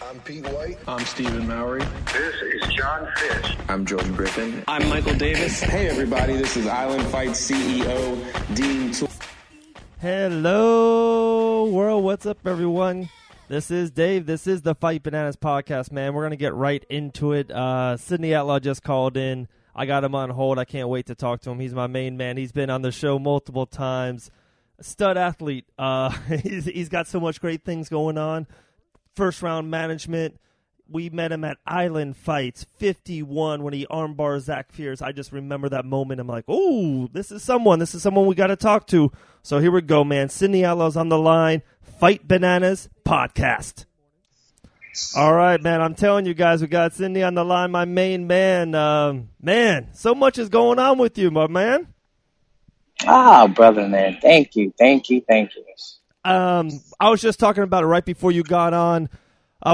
I'm Pete White. I'm Stephen Mowry. This is John Fitch. I'm George Griffin. I'm Michael Davis. Hey everybody, this is Island Fight CEO Dean Toole. Hello world, what's up everyone? This is Dave. This is the Fight Bananas podcast, man. We're going to get right into it. Sidney Outlaw just called in. I got him on hold. I can't wait to talk to him. He's my main man. He's been on the show multiple times. Stud athlete. He's got so much great things going on. First round management. We met him at Island Fights 51 when he armbar Zach Fierce. I just remember that moment. I'm like, oh, this is someone we got to talk to. So here we go, man. Sidney Outlaw's on the line. Fight Bananas podcast. All right, man. I'm telling you guys, we got Sidney on the line, my main man. Man, so much is going on with you, my man. Ah, brother, man. Thank you. I was just talking about it right before you got on.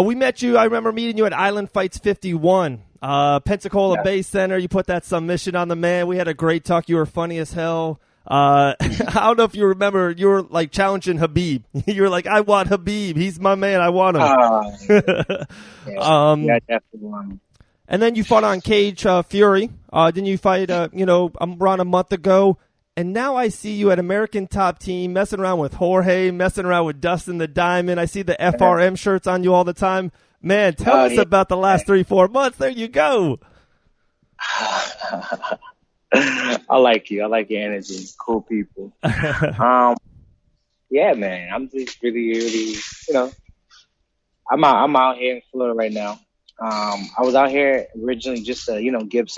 We met you. I remember meeting you at Island Fights 51, Pensacola Bay Center. You put that submission on the man. We had a great talk. You were funny as hell. I don't know if you remember. You were like challenging Habib. You were like, "I want Habib. He's my man. I want him." Yeah, definitely. And then you fought on Cage Fury. Didn't you fight? Around a month ago. And now I see you at American Top Team messing around with Jorge, messing around with Dustin the Diamond. I see the FRM shirts on you all the time. Man, tell us about the last 3-4 months. There you go. I like you. I like your energy. Cool people. Yeah, man. I'm just really, I'm out here in Florida right now. I was out here originally just to, give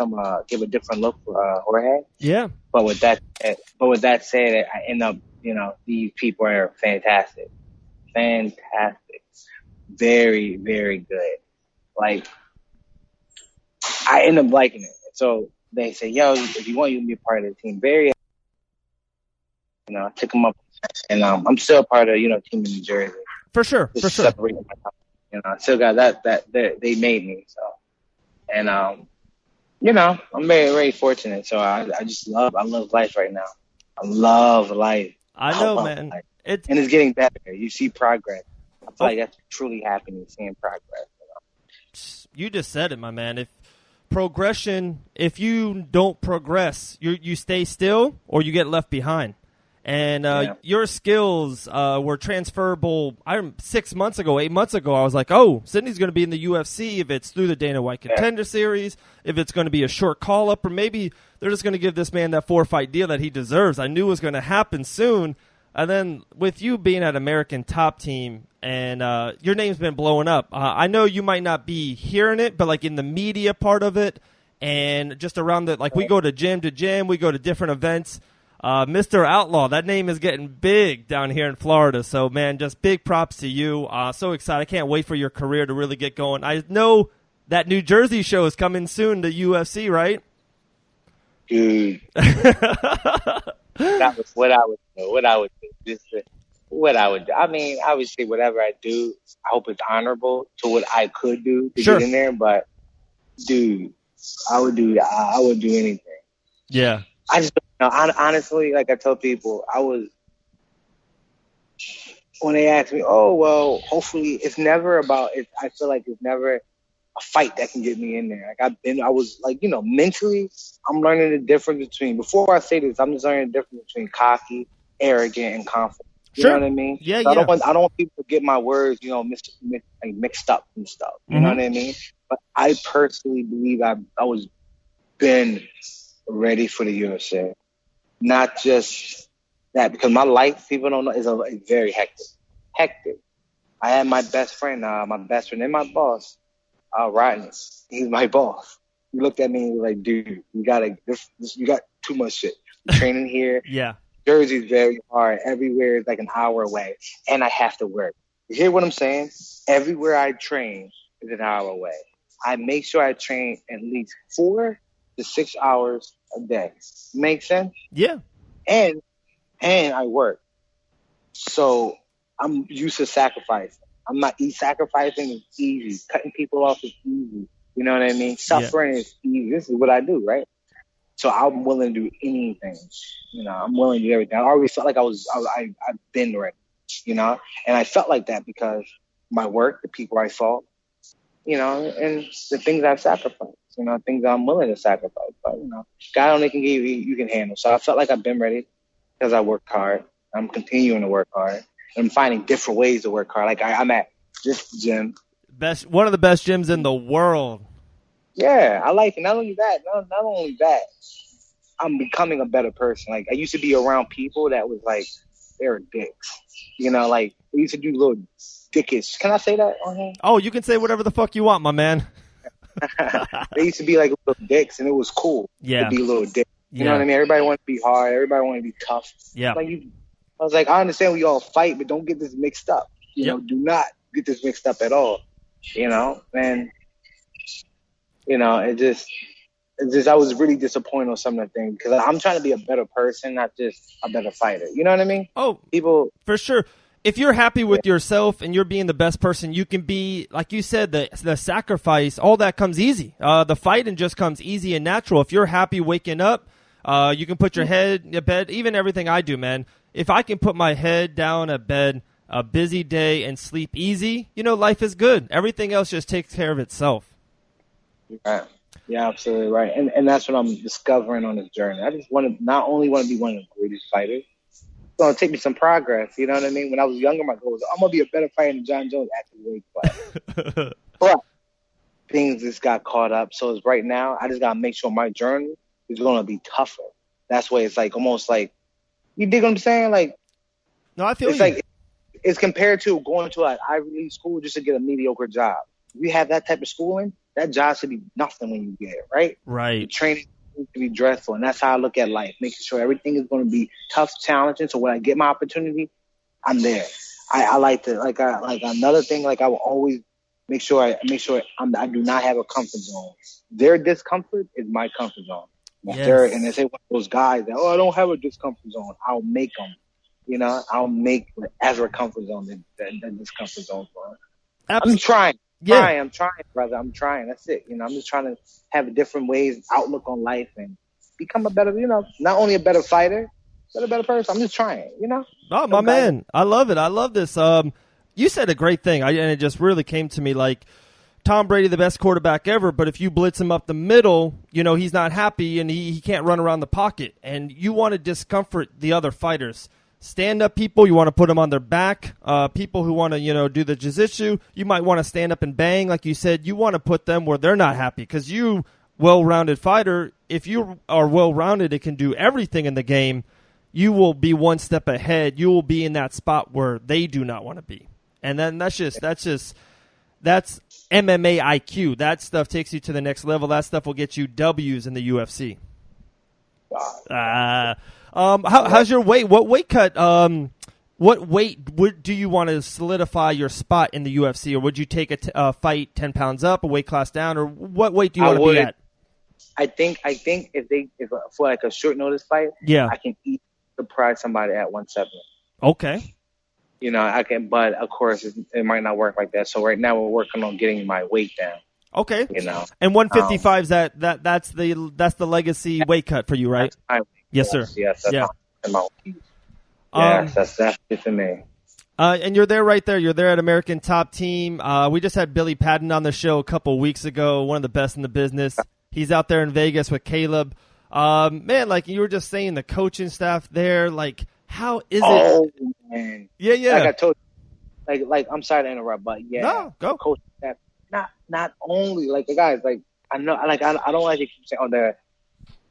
a different look for Jorge. Yeah. But with that said, I end up, these people are fantastic. Very, very good. Like, I end up liking it. So they say, yo, if you want, you can be a part of the team. Very, I took them up. And I'm still a part of, Team in New Jersey. For sure. Separating myself. I still got that they made me. So, and, I'm very, very fortunate. So I love life right now. I love life. I know, man. And it's getting better. You see progress. I feel like that's truly happening, seeing progress. You just said it, my man. If you don't progress, you stay still or you get left behind. And your skills were transferable. 8 months ago, I was like, oh, Sidney's going to be in the UFC if it's through the Dana White Contender Series, if it's going to be a short call-up, or maybe they're just going to give this man that 4-fight deal that he deserves. I knew it was going to happen soon. And then with you being at American Top Team and your name's been blowing up, I know you might not be hearing it, but like in the media part of it and just around we go to gym, we go to different events. Mr. Outlaw, that name is getting big down here in Florida. So, man, just big props to you. So excited. I can't wait for your career to really get going. I know that New Jersey show is coming soon to UFC, right? Dude. That was what I would do. What I would do. I mean, obviously, whatever I do, I hope it's honorable to what I could do to get in there. But, dude, I would do anything. Yeah. I just, honestly, like I tell people, when they ask me, oh, well, hopefully it's never about it. I feel like it's never a fight that can get me in there. Mentally, I'm learning the difference between, before I say this, I'm just learning the difference between cocky, arrogant, and confident. You know what I mean? Yeah, so yeah. I don't want people to get my words, mixed up and stuff. You know what I mean? But I personally believe I was been ready for the UFC. Not just that, because my life, people don't know, is very hectic. I had my best friend and my boss, Rodney. He's my boss. He looked at me and was like, dude, you got too much shit. Training here. Yeah. Jersey's very hard. Everywhere is like an hour away. And I have to work. You hear what I'm saying? Everywhere I train is an hour away. I make sure I train at least 4 to 6 hours a day. Make sense? Yeah. And I work. So I'm used to sacrificing. I'm not sacrificing is easy. Cutting people off is easy. You know what I mean? Suffering is easy. This is what I do, right? So I'm willing to do anything. I'm willing to do everything. I always felt like I've been ready, And I felt like that because my work, the people I fought, you know, and the things I've sacrificed, you know, things I'm willing to sacrifice. But, you know, God only can give you can handle. So I felt like I've been ready because I worked hard. I'm continuing to work hard. I'm finding different ways to work hard. Like I'm at this gym. One of the best gyms in the world. Yeah, I like it. Not only that, I'm becoming a better person. Like I used to be around people that was like, they were dicks. You know, like they used to do little dickish. Can I say that on here? Oh, you can say whatever the fuck you want, my man. They used to be like little dicks, and it was cool to be a little dick. You know what I mean? Everybody wanted to be hard. Everybody wanted to be tough. Yeah. I was like, I understand we all fight, but don't get this mixed up. You know, do not get this mixed up at all. You know, and you know, it just I was really disappointed on some of the things because I'm trying to be a better person, not just a better fighter. You know what I mean? Oh, people for sure. If you're happy with yourself and you're being the best person you can be, like you said, the sacrifice, all that comes easy. The fighting just comes easy and natural. If you're happy waking up, you can put your head in bed. Even everything I do, man. If I can put my head down at bed, a busy day, and sleep easy, you know, life is good. Everything else just takes care of itself. Right. Yeah, absolutely right. And that's what I'm discovering on this journey. I just not only want to be one of the greatest fighters. It's going to take me some progress, you know what I mean? When I was younger, my goal was, I'm going to be a better fighter than John Jones at the weight class. But things just got caught up. So right now, I just got to make sure my journey is going to be tougher. That's why it's like almost like, you dig what I'm saying? Like, no, I feel it's you. like, it's compared to going to an Ivy League school just to get a mediocre job. If you have that type of schooling, that job should be nothing when you get it, right? Right. The training needs to be dreadful, and that's how I look at life, making sure everything is going to be tough, challenging. So when I get my opportunity, I'm there. I like to like another thing. Like I will always make sure I do not have a comfort zone. Their discomfort is my comfort zone. Yes. And they say one of those guys that I don't have a discomfort zone. I'll make them. You know, I'll make whatever comfort zone that discomfort zone for. I'm trying. Yeah. I'm trying, brother. I'm trying. That's it. You know, I'm just trying to have different ways, outlook on life, and become a better, you know, not only a better fighter, but a better person. I'm just trying, you know. Oh, my man. I love it. I love this. You said a great thing, and it just really came to me like Tom Brady, the best quarterback ever, but if you blitz him up the middle, you know, he's not happy, and he can't run around the pocket, and you want to discomfort the other fighters. Stand-up people, you want to put them on their back. People who want to, you know, do the jiu-jitsu, you might want to stand up and bang. Like you said, you want to put them where they're not happy because you, well-rounded fighter, if you are well-rounded and can do everything in the game, you will be one step ahead. You will be in that spot where they do not want to be. And then that's MMA IQ. That stuff takes you to the next level. That stuff will get you W's in the UFC. How's your weight? What weight cut? What weight do you want to solidify your spot in the UFC, or would you take a fight 10 pounds up, a weight class down, or what weight do you want to be at? I think if for like a short notice fight, I can surprise somebody at 170. Okay. You know, I can, but of course it might not work like that. So right now we're working on getting my weight down. Okay. You know, and 155 is that's the legacy weight cut for you, right? Yes, sir. Yes, that's my weight. That's it for me. And you're there right there. You're there at American Top Team. We just had Billy Patton on the show a couple weeks ago, one of the best in the business. He's out there in Vegas with Caleb. Man, like you were just saying, the coaching staff there, like how is it? Oh, man. Yeah. Like I told you, like I'm sorry to interrupt, but no, go. Coaching staff, not only like the guys, like I know, like I don't like to keep saying, oh, they're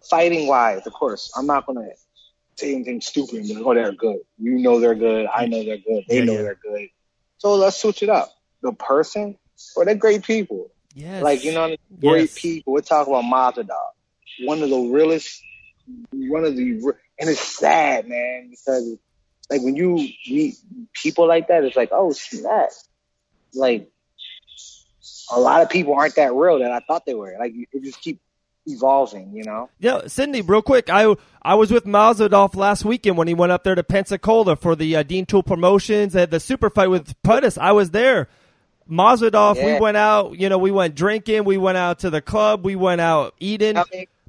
fighting wise. Of course, I'm not gonna say anything stupid and be like, oh, they're good. You know they're good. I know they're good. They know they're good. So let's switch it up. The person, they're great people. Yes. Like, you know, great people. We're talking about Mazadov. One of the realest, and it's sad, man, because like when you meet people like that, it's like, oh, snap. Like, a lot of people aren't that real that I thought they were. Like, it just keep evolving, you know? Yeah, Sidney, real quick, I was with Mazadov last weekend when he went up there to Pensacola for the Dean Tool Promotions at the super fight with Puttis. I was there. Mazadov, we went out, you know, we went drinking, we went out to the club, we went out eating.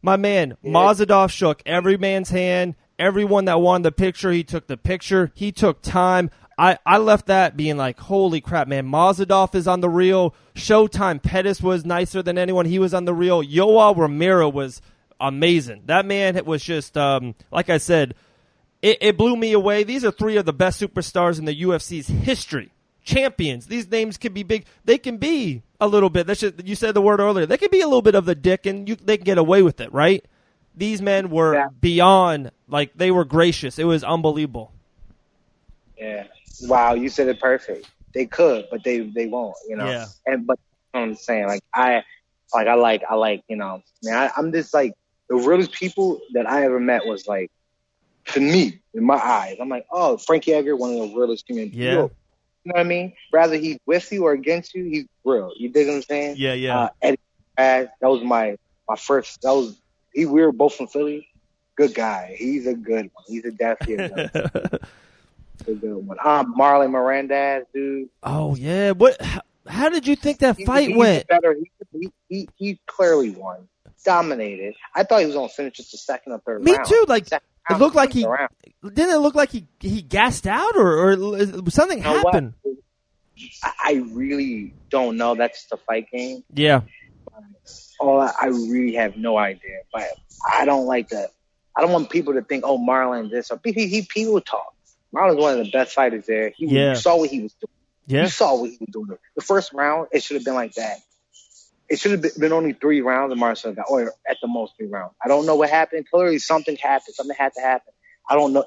My man, Mazadov shook every man's hand. Everyone that wanted the picture, he took the picture. He took time. I left that being like, holy crap, man. Mazadov is on the reel. Showtime Pettis was nicer than anyone. He was on the reel. Yoel Romero was amazing. That man was just, like I said, it blew me away. These are three of the best superstars in the UFC's history. Champions. These names can be big. They can be a little bit. That's just, you said the word earlier. They can be a little bit of the dick, and they can get away with it, right? These men were beyond, like, they were gracious. It was unbelievable. Yeah. Wow, you said it perfect. They could, but they won't, you know. Yeah. But you know what I'm saying, like I like, you know, man, I'm just like the realest people that I ever met was like, to me, in my eyes, I'm like, oh, Frankie Edgar, one of the realest human beings. Yeah. You know what I mean? Rather he's with you or against you, he's real. You dig what I'm saying? Yeah. Eddie, that was my first. We were both from Philly. Good guy. He's a good one. He's definitely a good one. A good one. Marlon Moraes, dude. Oh yeah. How did you think that fight went? Better. He clearly won. Dominated. I thought he was gonna finish just the second or third round. Me too. Like it looked like didn't it look like he gassed out or something happened? I really don't know. That's the fight game. Yeah. I really have no idea. But I don't like that. I don't want people to think, oh, Marlon this or people talk. Marlon's one of the best fighters there. You saw what he was doing. Yeah. You saw what he was doing. The first round, it should have been like that. It should have been only 3 rounds, and Marlon should have got, or at the most 3 rounds. I don't know what happened. Clearly, something happened. Something had to happen. I don't know.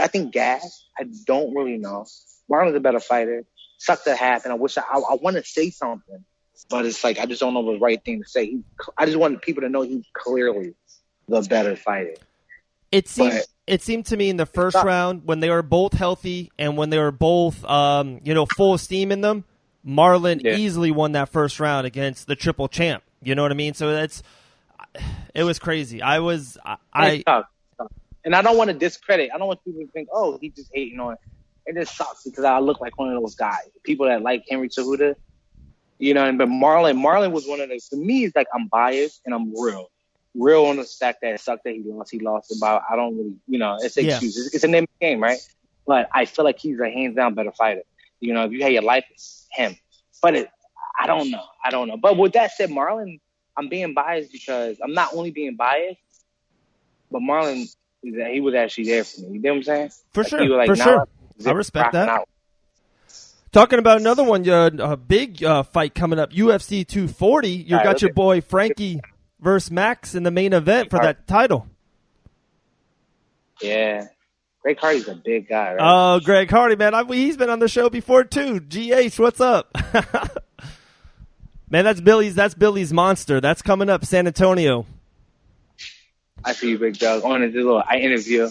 I think gas. I don't really know. Marlon's a better fighter. Sucked that happened. I wish I want to say something, but it's like I just don't know the right thing to say. I just want people to know he's clearly the better fighter. It seemed to me in the first round when they were both healthy and when they were both full steam in them, Marlon easily won that first round against the triple champ. You know what I mean? So it was crazy. It's tough. And I don't want to discredit. I don't want people to think, oh, he's just hating on it. It just sucks because I look like one of those guys. People that like Henry Cejudo. You know, but Marlon was one of those. To me, it's like I'm biased and I'm real on the fact that it sucked that he lost. He lost about, I don't really, it's an excuse. It's a name of the game, right? But I feel like he's a hands down better fighter. You know, if you had your life, it's him. But I don't know. But with that said, Marlon, I'm being biased because I'm not only being biased, but Marlon, he was actually there for me. You know what I'm saying? For sure. I respect that. Out. Talking about another one, a big fight coming up, UFC 240. You got your boy Frankie versus Max in the main event for that title. Yeah. Greg Hardy's a big guy, right? Oh, Greg Hardy, man. He's been on the show before, too. GH, what's up? Man, that's Billy's Monster. That's coming up, San Antonio. I see you, Big Doug. On this little interview.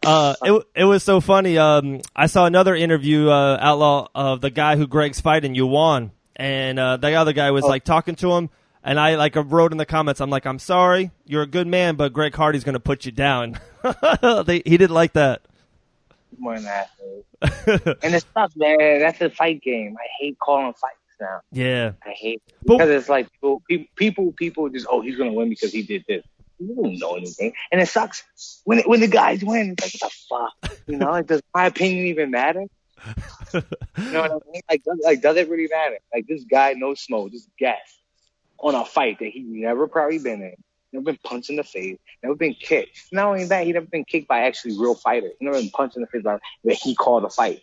It was so funny. I saw another interview, Outlaw, of the guy who Greg's fighting, Yuan. And the other guy was talking to him, and I wrote in the comments, I'm like, I'm sorry, you're a good man, but Greg Hardy's going to put you down. He didn't like that. More than that. And it's tough, man. That's a fight game. I hate calling fights now. Yeah. I hate it. Because it's like people just, he's going to win because he did this. You don't know anything. And it sucks when the guys win. It's like, what the fuck? You know, does my opinion even matter? You know what I mean? Does it really matter? Like, this guy, no smoke, just gas on a fight that he never probably been in. Never been punched in the face. Never been kicked. Not only that, he never been kicked by actually real fighters. He never been punched in the face by that he called a fight.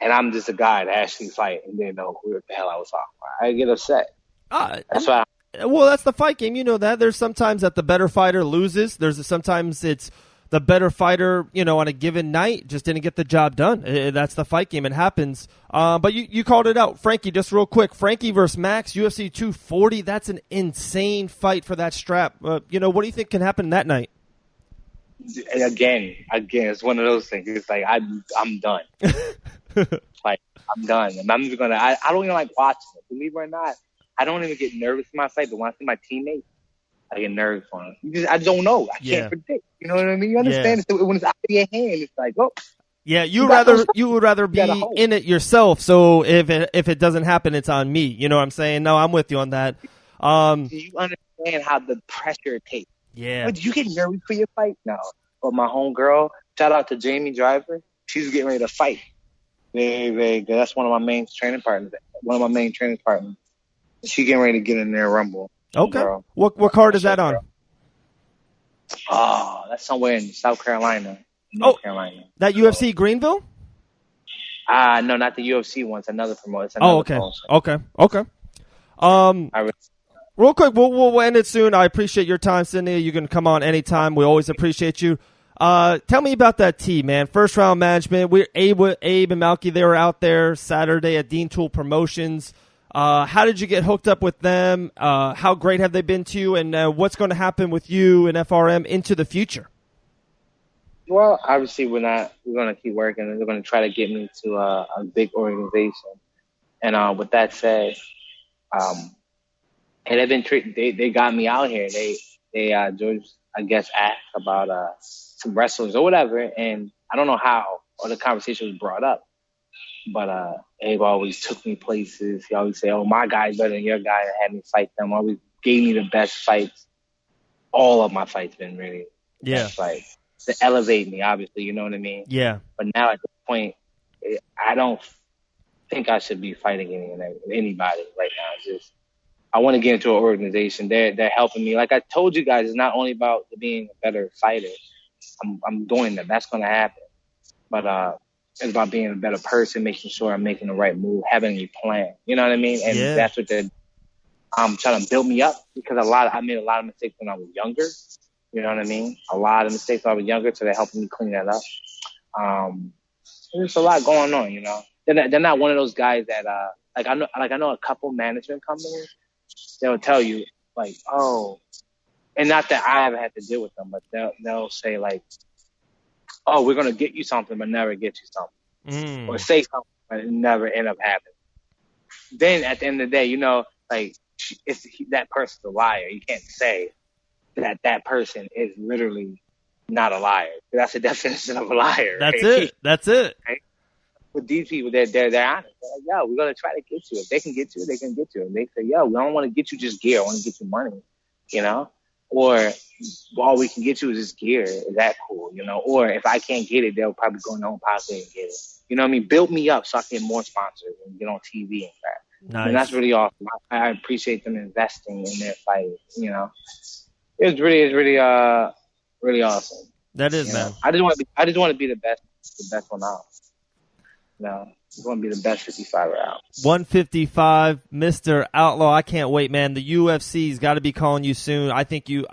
And I'm just a guy that actually fight and didn't know what the hell I was talking about. I get upset. That's why. Well, that's the fight game. You know that. There's sometimes that the better fighter loses. Sometimes it's the better fighter, on a given night just didn't get the job done. That's the fight game. It happens. But you called it out. Frankie, just real quick. Frankie versus Max, UFC 240. That's an insane fight for that strap. What do you think can happen that night? Again, it's one of those things. It's like, I'm done. Like, I'm done. I'm not even going to, I don't even like watching it. Believe it or not, I don't even get nervous in my fight, but when I see my teammates, I get nervous for them. I don't know. I can't predict. You know what I mean? You understand? Yeah. When it's out of your hand, it's like, oh. Yeah, you would rather be in it yourself. So if it doesn't happen, it's on me. You know what I'm saying? No, I'm with you on that. Do you understand how the pressure it takes? Yeah. But did you get nervous for your fight? No. But my homegirl, Shout out to Jamie Driver. She's getting ready to fight. Very, very good. That's one of my main training partners. She getting ready to get in there and rumble. Okay. Girl. What card is that on? Oh, that's somewhere in South Carolina. North Carolina. That UFC Greenville? No, not the UFC one. It's another promoter. Okay. Real quick, we'll end it soon. I appreciate your time, Sidney. You can come on anytime. We always appreciate you. Tell me about that team, man. First Round Management. Abe and Malky, they were out there Saturday at Dean Tool Promotions. How did you get hooked up with them? How great have they been to you? And what's going to happen with you and FRM into the future? Well, obviously we're going to keep working. They're going to try to get me to a big organization. And with that said, they've been they got me out here. They George, I guess, asked about some wrestlers or whatever, and I don't know how or the conversation was brought up. But Abe always took me places. He always said, "Oh, my guy's better than your guy," and had me fight them. Always gave me the best fights. All of my fights been really best fights to elevate me. Obviously, you know what I mean. Yeah. But now at this point, I don't think I should be fighting anybody right now. It's just I want to get into an organization. They're helping me. Like I told you guys, it's not only about being a better fighter. I'm doing that. That's going to happen. But it's about being a better person, making sure I'm making the right move, having a plan. You know what I mean? And that's what they're trying to build me up because I made a lot of mistakes when I was younger. You know what I mean? A lot of mistakes when I was younger, so they're helping me clean that up. There's a lot going on, you know. They're not one of those guys that I know a couple management companies. They'll tell you like, oh, and not that I ever had to deal with them, but they'll say like, oh, we're gonna get you something, but never get you something, or say something, but it never end up happening. Then at the end of the day, you know, like that person's a liar. You can't say that person is literally not a liar. That's the definition of a liar. That's it. Right? With these people, they're honest. They're like, yo, we're gonna try to get you. If they can get you, they can get you. And they say, yo, we don't want to get you just gear. I want to get you money, you know. Or all we can get you is just gear. Is that cool, you know? Or if I can't get it, they'll probably go in their own pocket and get it. You know what I mean? Build me up so I can get more sponsors and get on TV and that. Nice. And that's really awesome. I appreciate them investing in their fight. You know, it's really awesome. That is, man. I just want to be the best one out. No, it's going to be the best 55er out. 155, Mr. Outlaw. I can't wait, man. The UFC's got to be calling you soon. I think you're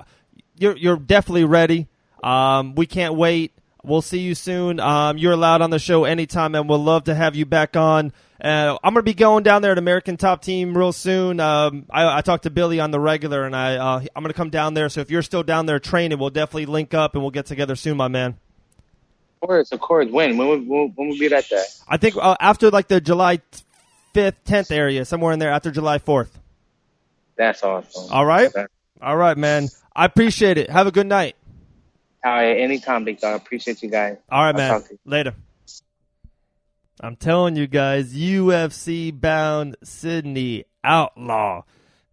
definitely ready. We can't wait. We'll see you soon. You're allowed on the show anytime, and we'll love to have you back on. I'm going to be going down there at American Top Team real soon. I talked to Billy on the regular, and I'm going to come down there. So if you're still down there training, we'll definitely link up, and we'll get together soon, my man. Of course. When will be that day? I think after like the July 5th, 10th area, somewhere in there after July 4th. That's awesome. All right, man. I appreciate it. Have a good night. All right, anytime, big dog. Appreciate you guys. All right, man. Later. I'm telling you guys, UFC bound Sidney Outlaw.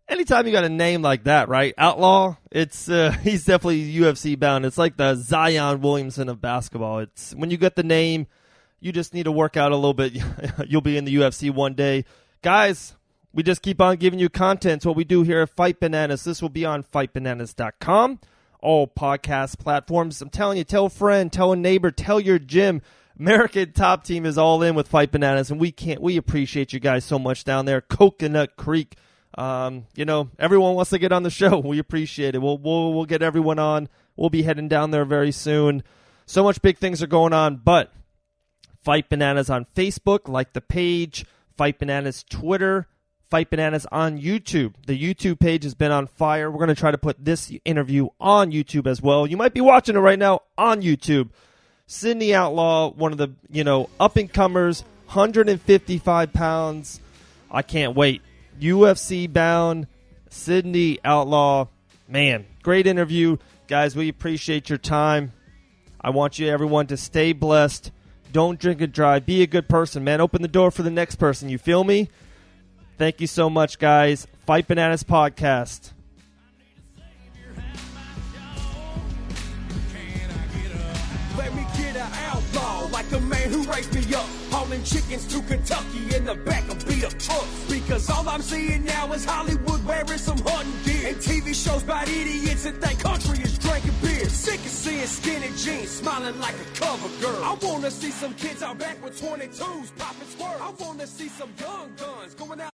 Anytime you got a name like that, right? Outlaw, it's he's definitely UFC bound. It's like the Zion Williamson of basketball. It's when you get the name, you just need to work out a little bit. You'll be in the UFC one day. Guys, we just keep on giving you content. It's what we do here at Fight Bananas. This will be on fightbananas.com, all podcast platforms. I'm telling you, tell a friend, tell a neighbor, tell your gym. American Top Team is all in with Fight Bananas, and we appreciate you guys so much down there. Coconut Creek. Everyone wants to get on the show. We appreciate it. We'll get everyone on. We'll be heading down there very soon. So much big things are going on, but Fight Bananas on Facebook, like the page. Fight Bananas Twitter. Fight Bananas on YouTube. The YouTube page has been on fire. We're going to try to put this interview on YouTube as well. You might be watching it right now on YouTube. Sidney Outlaw, one of the, up-and-comers, 155 pounds. I can't wait. UFC bound Sidney Outlaw. Man, great interview. Guys, we appreciate your time. I want everyone to stay blessed. Don't drink and drive. Be a good person, man. Open the door for the next person. You feel me? Thank you so much, guys. Fight Bananas Podcast. Let me get raise me up, hauling chickens to Kentucky in the back of beat-up trucks. Because all I'm seeing now is Hollywood wearing some hunting gear, and TV shows about idiots that think country is drinking beer. Sick of seeing skinny jeans smiling like a cover girl. I wanna see some kids out back with 22s popping squirrels. I wanna see some young guns going out.